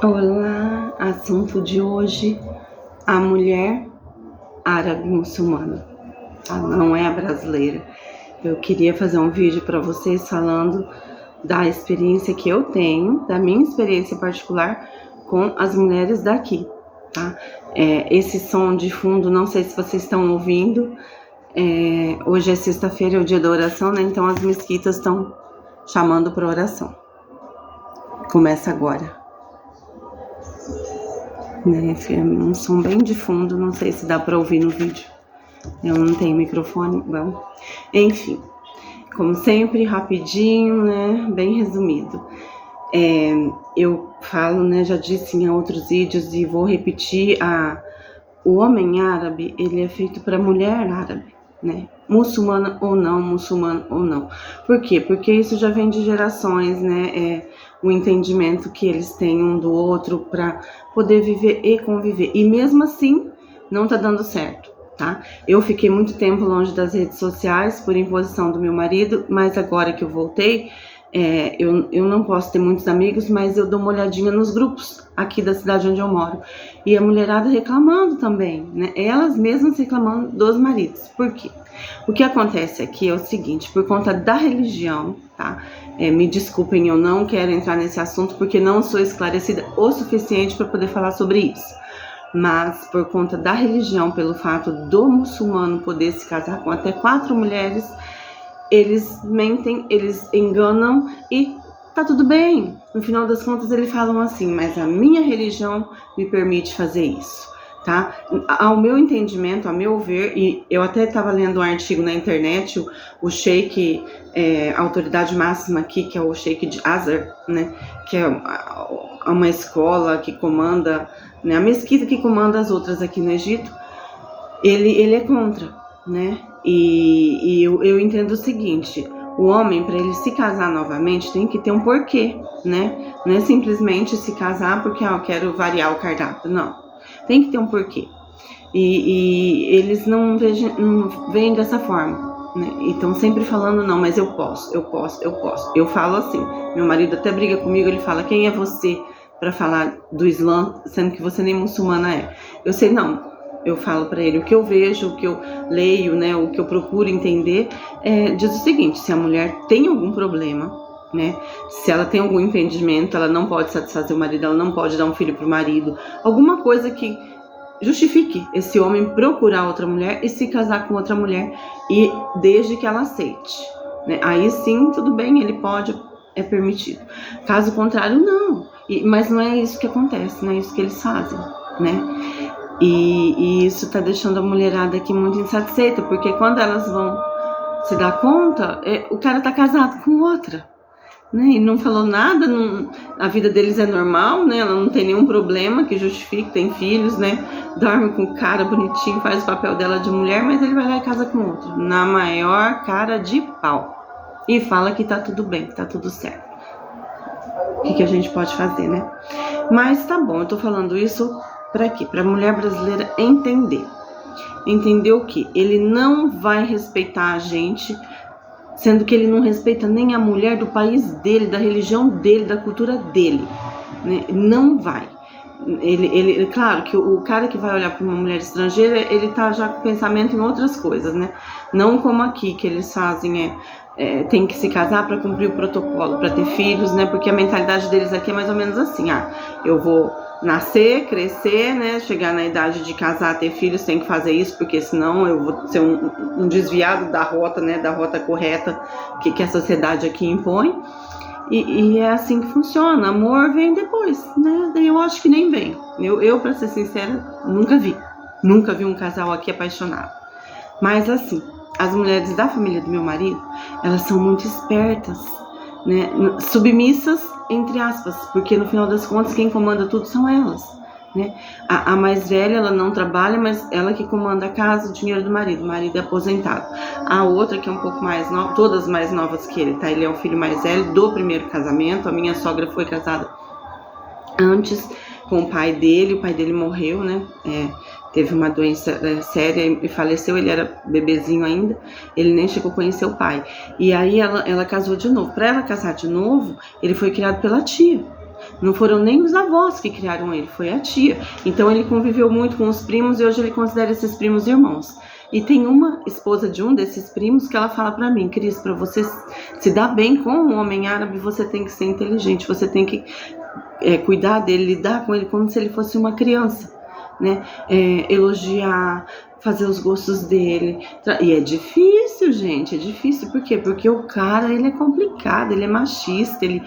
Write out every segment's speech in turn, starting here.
Olá, assunto de hoje, a mulher árabe muçulmana, tá? Não é a brasileira. Eu queria fazer um vídeo para vocês falando da experiência que eu tenho, da minha experiência particular com as mulheres daqui, tá? Esse som de fundo, não sei se vocês estão ouvindo, hoje é sexta-feira, é o dia da oração, né? Então as mesquitas estão chamando para oração. Começa agora. É um som bem de fundo, não sei se dá para ouvir no vídeo. Eu não tenho microfone, bom. Enfim, como sempre, rapidinho, né? Bem resumido. Eu falo, né? Já disse em outros vídeos e vou repetir: o homem árabe, ele é feito para mulher árabe, né? Muçulmana ou não, muçulmano ou não. Por quê? Porque isso já vem de gerações, né? O entendimento que eles têm um do outro para poder viver e conviver. E mesmo assim, não tá dando certo, tá? Eu fiquei muito tempo longe das redes sociais por imposição do meu marido, mas agora que eu voltei, eu não posso ter muitos amigos, mas eu dou uma olhadinha nos grupos aqui da cidade onde eu moro. E a mulherada reclamando também, né? Elas mesmas reclamando dos maridos. Por quê? O que acontece aqui é o seguinte: por conta da religião, tá? Me desculpem, eu não quero entrar nesse assunto porque não sou esclarecida o suficiente para poder falar sobre isso. Mas por conta da religião, pelo fato do muçulmano poder se casar com até 4 mulheres, eles mentem, eles enganam e tá tudo bem. No final das contas, eles falam assim: mas a minha religião me permite fazer isso, tá? Ao meu entendimento, ao meu ver, e eu até estava lendo um artigo na internet, o sheik, a autoridade máxima aqui, que é o sheik de Azar, né? Que é uma escola que comanda, né? A mesquita que comanda as outras aqui no Egito, ele é contra, né? E eu entendo o seguinte: o homem, para ele se casar novamente, tem que ter um porquê, né? Não é simplesmente se casar porque eu quero variar o cardápio, não. Tem que ter um porquê. E eles não veem dessa forma, né? E estão sempre falando: não, mas eu posso. Eu falo assim, meu marido até briga comigo, ele fala: quem é você para falar do Islã, sendo que você nem muçulmana é? Eu sei, não. Eu falo para ele o que eu vejo, o que eu leio, né, o que eu procuro entender, diz o seguinte: se a mulher tem algum problema, né, se ela tem algum impedimento, ela não pode satisfazer o marido, ela não pode dar um filho pro marido, alguma coisa que justifique esse homem procurar outra mulher e se casar com outra mulher, e desde que ela aceite, né, aí sim, tudo bem, ele pode, é permitido. Caso contrário, não. Mas não é isso que acontece, não é isso que eles fazem, né? E isso tá deixando a mulherada aqui muito insatisfeita, porque quando elas vão se dar conta, o cara tá casado com outra, né? E não falou nada, a vida deles é normal, né? Ela não tem nenhum problema que justifique, tem filhos, né? Dorme com o cara bonitinho, faz o papel dela de mulher, mas ele vai lá e casa com outro, na maior cara de pau. E fala que tá tudo bem, que tá tudo certo. O que a gente pode fazer, né? Mas tá bom, eu tô falando isso para quê? Para a mulher brasileira entender. Entender o quê? Ele não vai respeitar a gente, sendo que ele não respeita nem a mulher do país dele, da religião dele, da cultura dele, né? Não vai. Claro que o cara que vai olhar para uma mulher estrangeira, ele tá já com pensamento em outras coisas, né? Não como aqui, que eles fazem tem que se casar para cumprir o protocolo, para ter filhos, né? Porque a mentalidade deles aqui é mais ou menos assim: eu vou nascer, crescer, né? Chegar na idade de casar, ter filhos, tem que fazer isso, porque senão eu vou ser um desviado da rota, né? Da rota correta que a sociedade aqui impõe. E é assim que funciona. Amor vem depois, né? Daí eu acho que nem vem. Eu para ser sincera, nunca vi um casal aqui apaixonado. Mas assim, as mulheres da família do meu marido, elas são muito espertas, né? Submissas, entre aspas, porque no final das contas quem comanda tudo são elas, né? A mais velha, ela não trabalha, mas ela que comanda a casa, o dinheiro do marido. O marido é aposentado. A outra, que é um pouco mais nova, todas mais novas que ele, tá? Ele é o filho mais velho do primeiro casamento. A minha sogra foi casada antes com o pai dele morreu, né? Teve uma doença séria e faleceu. Ele era bebezinho ainda, ele nem chegou a conhecer o pai. E aí ela casou de novo. Para ela casar de novo, ele foi criado pela tia. Não foram nem os avós que criaram ele, foi a tia. Então ele conviveu muito com os primos e hoje ele considera esses primos irmãos. E tem uma esposa de um desses primos que ela fala pra mim: Cris, pra você se dar bem com um homem árabe, você tem que ser inteligente, você tem que cuidar dele, lidar com ele como se ele fosse uma criança, né? Elogiar, fazer os gostos dele. E é difícil, gente, é difícil. Por quê? Porque o cara, ele é complicado, ele é machista, ele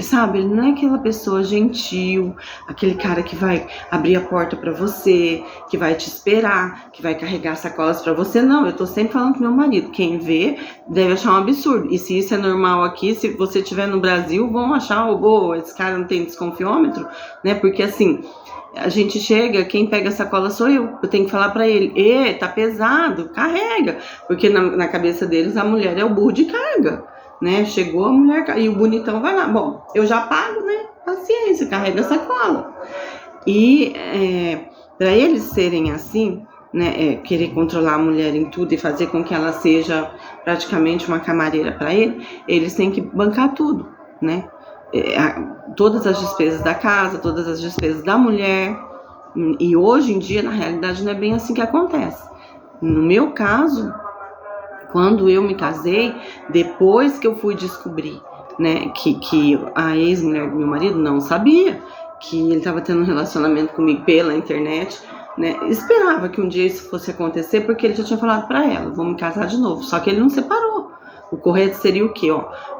sabe, ele não é aquela pessoa gentil, aquele cara que vai abrir a porta pra você, que vai te esperar, que vai carregar sacolas pra você. Não, eu tô sempre falando com meu marido, quem vê deve achar um absurdo. E se isso é normal aqui, se você estiver no Brasil, vão achar, esse cara não tem desconfiômetro, né? Porque assim, a gente chega, quem pega a sacola sou eu tenho que falar pra ele: tá pesado, carrega, porque na cabeça deles a mulher é o burro de carga, né? Chegou a mulher e o bonitão vai lá, bom, eu já pago, né? Paciência, carrega a sacola. E pra eles serem assim, né, querer controlar a mulher em tudo e fazer com que ela seja praticamente uma camareira pra ele, eles têm que bancar tudo, né? Todas as despesas da casa, todas as despesas da mulher. E hoje em dia, na realidade, não é bem assim que acontece. No meu caso, quando eu me casei, depois que eu fui descobrir, né, que a ex-mulher do meu marido não sabia que ele estava tendo um relacionamento comigo pela internet, né, esperava que um dia isso fosse acontecer, porque ele já tinha falado para ela: vou me casar de novo. Só que ele não separou. O correto seria o quê?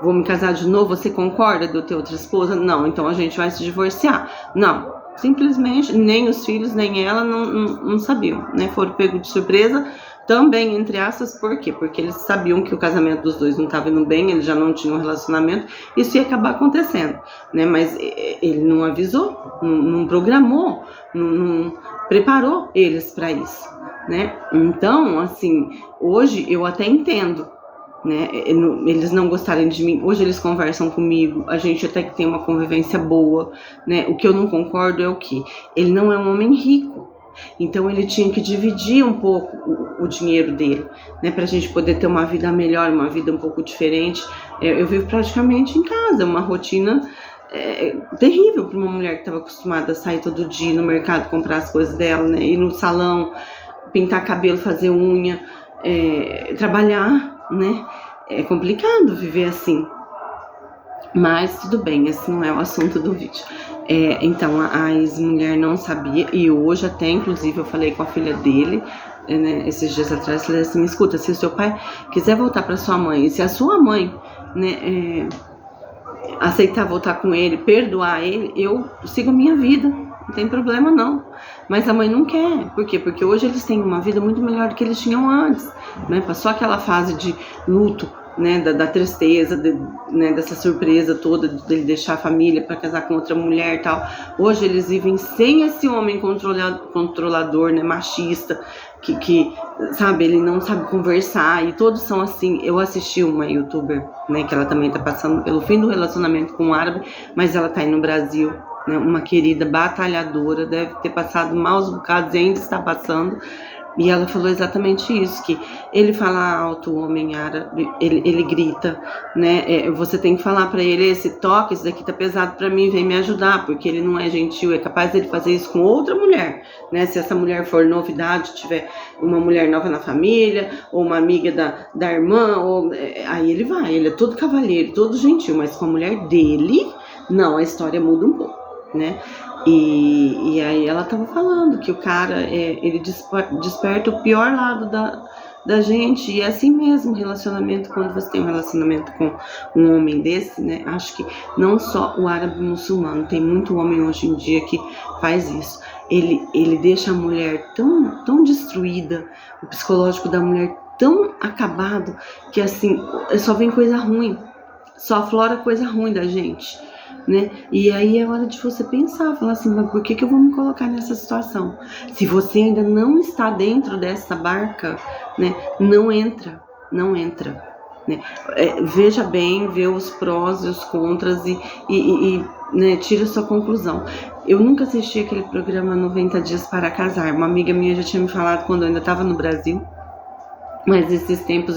Vou me casar de novo, você concorda de eu ter outra esposa? Não, então a gente vai se divorciar. Não, simplesmente nem os filhos, nem ela não sabiam, né? Foram pegos de surpresa, também, entre aspas, por quê? Porque eles sabiam que o casamento dos dois não estava indo bem, eles já não tinham um relacionamento, isso ia acabar acontecendo, né? Mas ele não avisou, não programou, não preparou eles para isso, né? Então, assim, hoje eu até entendo, né, eles não gostarem de mim. Hoje eles conversam comigo, a gente até que tem uma convivência boa, né? O que eu não concordo é o que ele não é um homem rico, então ele tinha que dividir um pouco o dinheiro dele, né, pra gente poder ter uma vida melhor, uma vida um pouco diferente. Eu vivo praticamente em casa, uma rotina terrível para uma mulher que estava acostumada a sair todo dia no mercado, comprar as coisas dela, né, ir no salão, pintar cabelo, fazer unha, trabalhar, né? É complicado viver assim, mas tudo bem, esse não é o assunto do vídeo. Então a ex-mulher não sabia, e hoje até inclusive eu falei com a filha dele, né, esses dias atrás, falei assim: escuta, se o seu pai quiser voltar para sua mãe, e se a sua mãe, né, aceitar voltar com ele, perdoar ele, eu sigo a minha vida, não tem problema não. Mas a mãe não quer. Por quê? Porque hoje eles têm uma vida muito melhor do que eles tinham antes, né? Passou aquela fase de luto, né, da tristeza, né, dessa surpresa toda dele deixar a família para casar com outra mulher e tal. Hoje eles vivem sem esse homem controlador, né, machista, que sabe, ele não sabe conversar, e todos são assim. Eu assisti uma youtuber, né, que ela também tá passando pelo fim do relacionamento com um árabe, mas ela tá aí no Brasil, né, uma querida batalhadora, deve ter passado maus bocados e ainda está passando. E ela falou exatamente isso, que ele fala alto, o homem árabe, ele grita, né? Você tem que falar pra ele: esse toque, isso daqui tá pesado pra mim, vem me ajudar, porque ele não é gentil, é capaz dele fazer isso com outra mulher, né? Se essa mulher for novidade, tiver uma mulher nova na família, ou uma amiga da irmã, aí ele é todo cavalheiro, todo gentil, mas com a mulher dele, não, a história muda um pouco, né? E aí ela tava falando que o cara, ele desperta o pior lado da gente, e é assim mesmo, relacionamento, quando você tem um relacionamento com um homem desse, né, acho que não só o árabe muçulmano, tem muito homem hoje em dia que faz isso, ele deixa a mulher tão destruída, o psicológico da mulher tão acabado, que assim, só vem coisa ruim, só aflora coisa ruim da gente, né? E aí é hora de você pensar, falar assim: mas por que eu vou me colocar nessa situação? Se você ainda não está dentro dessa barca, né, não entra, né? Veja bem, vê os prós e os contras e né, tira a sua conclusão. Eu nunca assisti aquele programa 90 Dias para Casar. Uma amiga minha já tinha me falado quando eu ainda estava no Brasil, Mas esses tempos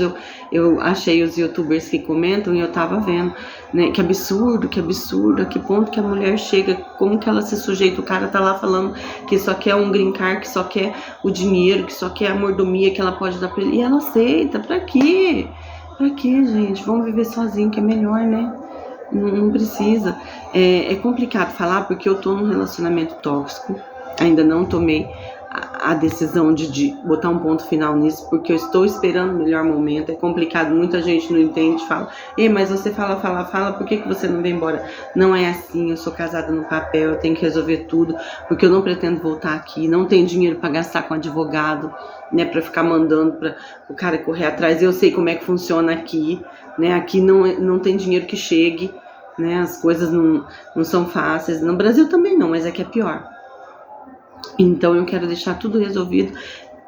eu achei os youtubers que comentam e eu tava vendo, né? Que absurdo, a que ponto que a mulher chega, como que ela se sujeita. O cara tá lá falando que só quer um green card, que só quer o dinheiro, que só quer a mordomia que ela pode dar pra ele. E ela aceita, pra quê? Pra quê, gente? Vamos viver sozinho, que é melhor, né? Não precisa. É complicado falar porque eu tô num relacionamento tóxico, ainda não tomei a decisão de botar um ponto final nisso, porque eu estou esperando o melhor momento. É complicado, muita gente não entende, fala, mas você fala, por que você não vem embora? Não é assim, eu sou casada no papel, eu tenho que resolver tudo, porque eu não pretendo voltar aqui, não tenho dinheiro para gastar com advogado, né, para ficar mandando para o cara correr atrás. Eu sei como é que funciona aqui, né, aqui não tem dinheiro que chegue, né, as coisas não são fáceis, no Brasil também não, mas aqui é pior. Então eu quero deixar tudo resolvido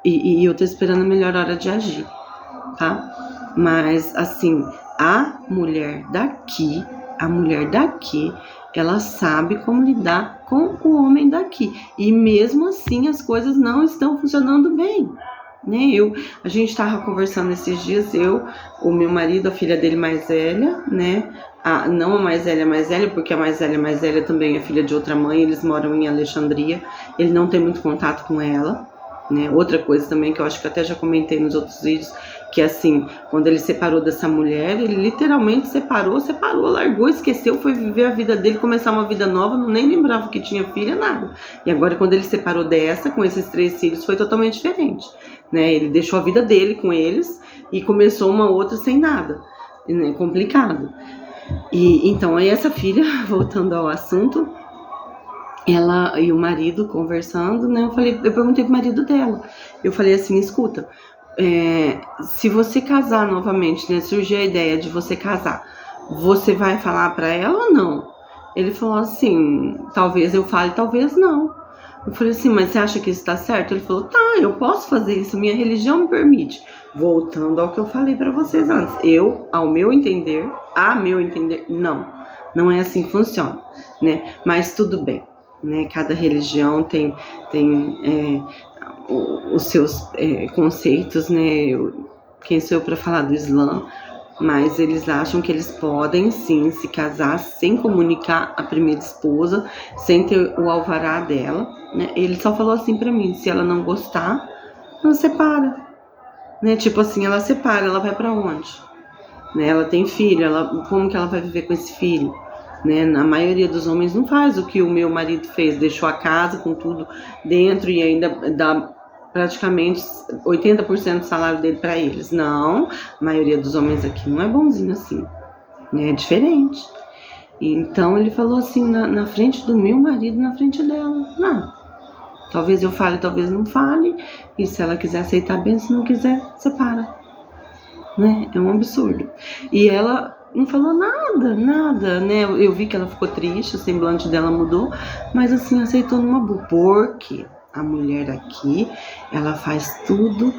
e eu tô esperando a melhor hora de agir, tá? Mas assim, a mulher daqui, ela sabe como lidar com o homem daqui. E mesmo assim as coisas não estão funcionando bem, né? A gente tava conversando esses dias, o meu marido, a filha dele mais velha, né? Não a mais velha, porque a mais velha também é filha de outra mãe, eles moram em Alexandria, ele não tem muito contato com ela, né? Outra coisa também que eu acho que até já comentei nos outros vídeos, que assim, quando ele separou dessa mulher, ele literalmente separou, largou, esqueceu, foi viver a vida dele, começar uma vida nova, nem lembrava que tinha filha, nada. E agora quando ele separou dessa, com esses 3 filhos, foi totalmente diferente, né? Ele deixou a vida dele com eles e começou uma outra sem nada, né? Complicado. E então aí essa filha, voltando ao assunto, ela e o marido conversando, né? Eu perguntei pro marido dela, eu falei assim, escuta, se você casar novamente, né? Surgir a ideia de você casar, você vai falar pra ela ou não? Ele falou assim, talvez eu fale, talvez não. Eu falei assim, mas você acha que isso tá certo? Ele falou, tá, eu posso fazer isso, minha religião me permite. Voltando ao que eu falei pra vocês antes, a meu entender, não é assim que funciona, né? Mas tudo bem, né? Cada religião tem os seus conceitos, né? Quem sou eu para falar do Islã? Mas eles acham que eles podem sim se casar sem comunicar a primeira esposa, sem ter o alvará dela, né? Ele só falou assim pra mim, se ela não gostar, ela separa, né? Tipo assim, ela separa, ela vai pra onde? Né? Ela tem filho, como que ela vai viver com esse filho? Né? A maioria dos homens não faz o que o meu marido fez, deixou a casa com tudo dentro e ainda dá praticamente 80% do salário dele para eles. Não, a maioria dos homens aqui não é bonzinho assim, né? É diferente. Então ele falou assim, na frente do meu marido, na frente dela, não. Talvez eu fale, talvez não fale, e se ela quiser aceitar bem, se não quiser, separa. Né? É um absurdo. E ela não falou nada, né? Eu vi que ela ficou triste, o semblante dela mudou, mas assim, aceitou numa boa, porque a mulher aqui, ela faz tudo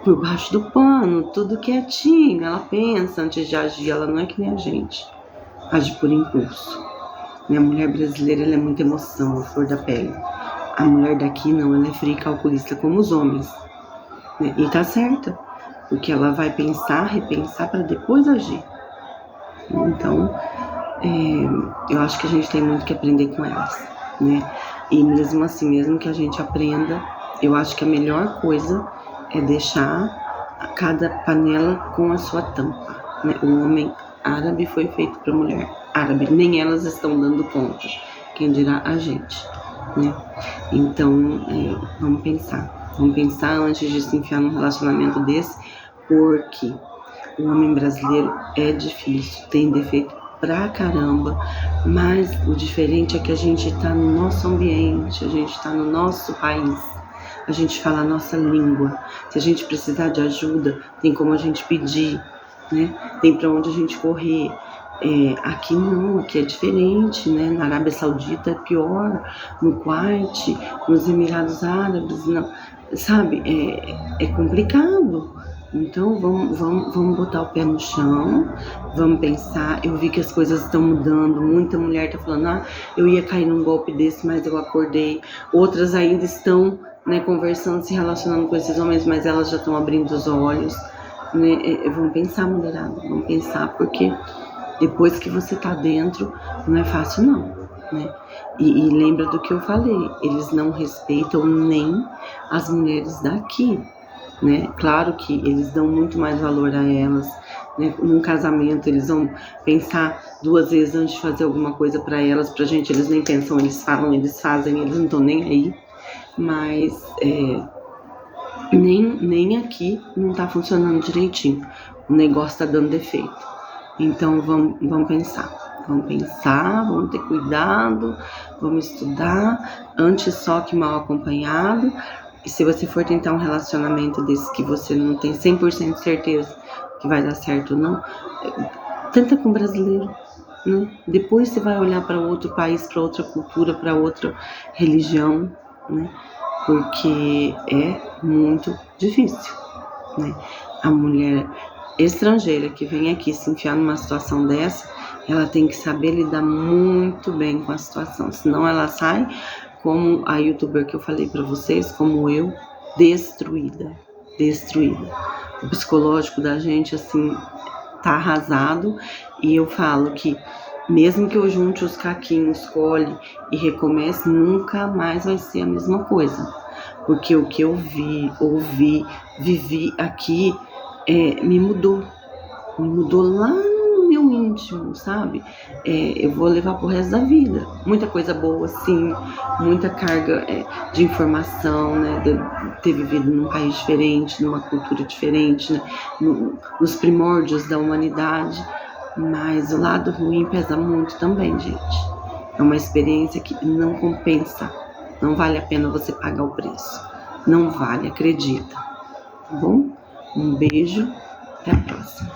por baixo do pano, tudo quietinho, ela pensa antes de agir, ela não é que nem a gente, age por impulso. A mulher brasileira, ela é muita emoção, a flor da pele. A mulher daqui não, ela é fria e calculista como os homens, né? E tá certa, porque ela vai pensar, repensar para depois agir. Então, eu acho que a gente tem muito que aprender com elas, né? E mesmo assim, mesmo que a gente aprenda, eu acho que a melhor coisa é deixar cada panela com a sua tampa, né? O homem árabe foi feito para mulher árabe, nem elas estão dando conta, quem dirá a gente, né? Então, vamos pensar antes de se enfiar num relacionamento desse, porque o homem brasileiro é difícil, tem defeito pra caramba, mas o diferente é que a gente tá no nosso ambiente, a gente tá no nosso país, a gente fala a nossa língua. Se a gente precisar de ajuda, tem como a gente pedir, né? Tem pra onde a gente correr. Aqui não, aqui é diferente, né? Na Arábia Saudita é pior, no Kuwait, nos Emirados Árabes, não, sabe? É complicado. Então vamos botar o pé no chão, vamos pensar. Eu vi que as coisas estão mudando, muita mulher tá falando, eu ia cair num golpe desse, mas eu acordei. Outras ainda estão, né, conversando, se relacionando com esses homens, mas elas já estão abrindo os olhos. né? Vamos pensar, mulherada, vamos pensar, porque depois que você tá dentro, não é fácil não, né? E lembra do que eu falei, eles não respeitam nem as mulheres daqui, né? Claro que eles dão muito mais valor a elas, né? Num casamento eles vão pensar 2 vezes antes de fazer alguma coisa para elas, pra gente eles nem pensam, eles falam, eles fazem, eles não estão nem aí, mas nem aqui não tá funcionando direitinho, o negócio tá dando defeito. Então vamos pensar, vamos ter cuidado, vamos estudar, antes só que mal acompanhado. E se você for tentar um relacionamento desse que você não tem 100% de certeza que vai dar certo ou não, tenta com brasileiro, né? Depois você vai olhar para outro país, para outra cultura, para outra religião, né? Porque é muito difícil, né? A mulher estrangeira que vem aqui se enfiar numa situação dessa, ela tem que saber lidar muito bem com a situação, senão ela sai como a youtuber que eu falei para vocês, como eu, destruída. O psicológico da gente, assim, tá arrasado, e eu falo que mesmo que eu junte os caquinhos, colhe e recomece, nunca mais vai ser a mesma coisa. Porque o que eu vi, ouvi, vivi aqui, me mudou lá no meu íntimo, sabe? Eu vou levar pro resto da vida. Muita coisa boa, sim, muita carga de informação, né? De ter vivido num país diferente, numa cultura diferente, né? Nos primórdios da humanidade. Mas o lado ruim pesa muito também, gente. É uma experiência que não compensa. Não vale a pena você pagar o preço. Não vale, acredita. Tá bom? Um beijo, até a próxima.